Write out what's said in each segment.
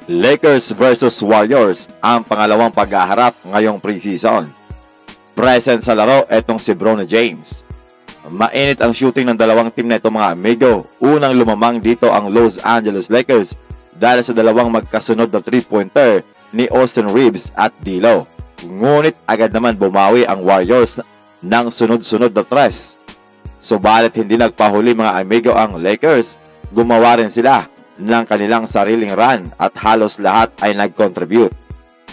Lakers versus Warriors ang pangalawang paghaharap ngayong preseason. Present sa laro etong si Bron James. Mainit ang shooting ng dalawang team na ito mga amigo. Unang lumamang dito ang Los Angeles Lakers dahil sa dalawang magkasunod na 3-pointer ni Austin Reeves at D'Lo. Ngunit agad naman bumawi ang Warriors ng sunod-sunod na tres. Subalit hindi nagpahuli mga amigo ang Lakers. Gumawa rin sila ng kanilang sariling run at halos lahat ay nag-contribute.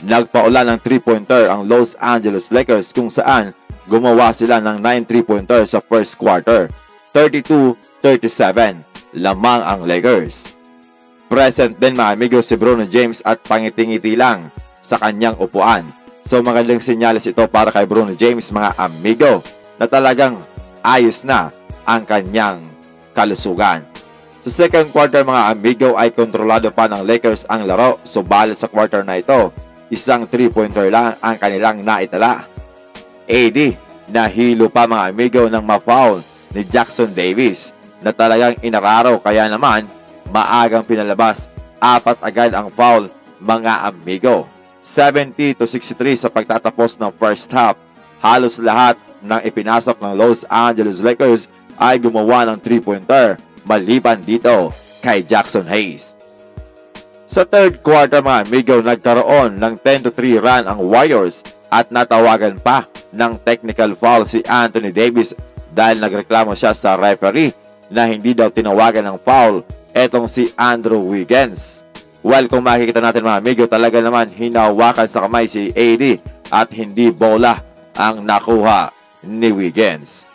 Nagpaulan ng 3-pointer ang Los Angeles Lakers kung saan gumawa sila ng 9 3-pointer sa first quarter. 32-37 lamang ang Lakers. Present din mga amigo si Bron James at pangiti-ngiti lang sa kanyang upuan. So magandang senyales ito para kay Bron James mga amigo na talagang ayos na ang kanyang kalusugan. Sa second quarter mga amigo ay kontrolado pa ng Lakers ang laro. Subalit sa quarter na ito, isang 3-pointer lang ang kanilang naitala. AD nahilo pa mga amigo ng ma-foul ni Jackson Davis na talagang inararo, kaya naman maagang pinalabas. 4 agad ang foul mga amigo. 70-63 sa pagtatapos ng first half. Halos lahat ng ipinasok ng Los Angeles Lakers ay gumawa ng 3-pointer maliban dito kay Jackson Hayes. Sa third quarter mga amigo, nagkaroon ng 10-3 run ang Warriors at natawagan pa ng technical foul si Anthony Davis dahil nagreklamo siya sa referee na hindi daw tinawagan ng foul etong si Andrew Wiggins. Well, kung makikita natin mga amigo, talaga naman hinawakan sa kamay si AD at hindi bola ang nakuha ni Wiggins.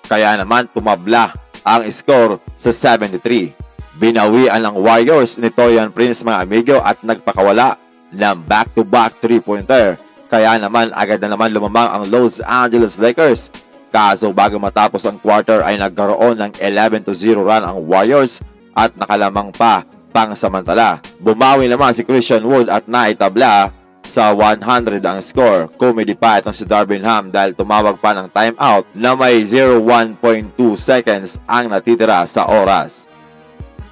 Kaya naman tumabla ang score sa 73. Binawian ng Warriors ni Taurean Prince mga amigo at nagpakawala ng back-to-back 3-pointer. Kaya naman agad na naman lumamang ang Los Angeles Lakers. Kaso bago matapos ang quarter ay nagkaroon ng 11-0 run ang Warriors at nakalamang pa pangsamantala. Bumawi naman si Christian Wood at naitabla sa 100 ang score. Comedy pa itong si Darvin Ham dahil tumawag pa ng timeout na may 0.1.2 seconds ang natitira sa oras.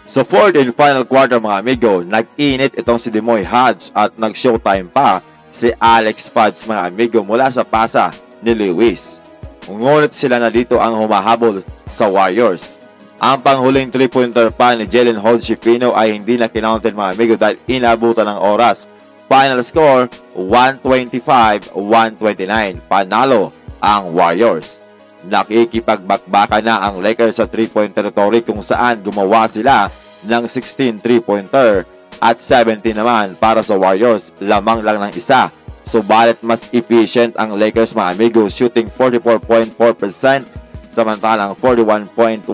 So fourth and final quarter mga amigo, nag-init itong si Demoy Hodge at nag-showtime pa si Alex Fudge mga amigo mula sa pasa ni Lewis. Ngunit sila na dito ang humahabol sa Warriors. Ang panghuling 3-pointer pa ni Jalen Hood-Schifino ay hindi na kinounted mga amigo dahil inabutan ng oras. Final score, 125-129. Panalo ang Warriors. Nakikipagbakbakan na ang Lakers sa 3-point territory kung saan gumawa sila ng 16 3-pointer at 17 naman para sa Warriors. Lamang lang ng isa. Subalit mas efficient ang Lakers mga amigo, shooting 44.4%. Samantalang 41.1%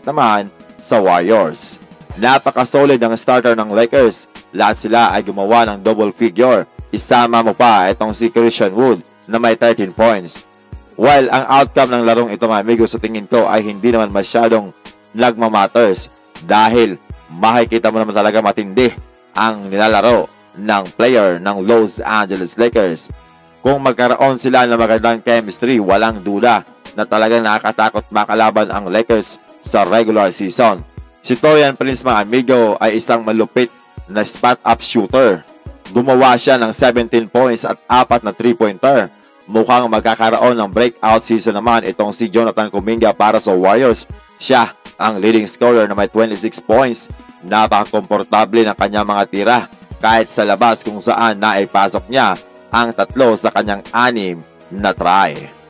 naman sa Warriors. Napaka-solid ang starter ng Lakers. Lahat sila ay gumawa ng double figure. Isama mo pa itong si Christian Wood na may 13 points. While ang outcome ng larong ito mga amigo sa tingin ko ay hindi naman masyadong nagmamatters dahil makikita mo naman talaga matindi ang nilalaro ng player ng Los Angeles Lakers. Kung magkaroon sila ng magandang chemistry, walang duda na talagang nakakatakot makalaban ang Lakers sa regular season. Si Taurean Prince mga amigo ay isang malupit na spot-up shooter. Gumawa siya ng 17 points at 4 na 3-pointer. Mukhang magkakaroon ng breakout season naman itong si Jonathan Kuminga para sa Warriors. Siya ang leading scorer na may 26 points. Napaka-komportable ng kanyang mga tira kahit sa labas kung saan naipasok niya ang 3 sa kanyang 6 na try.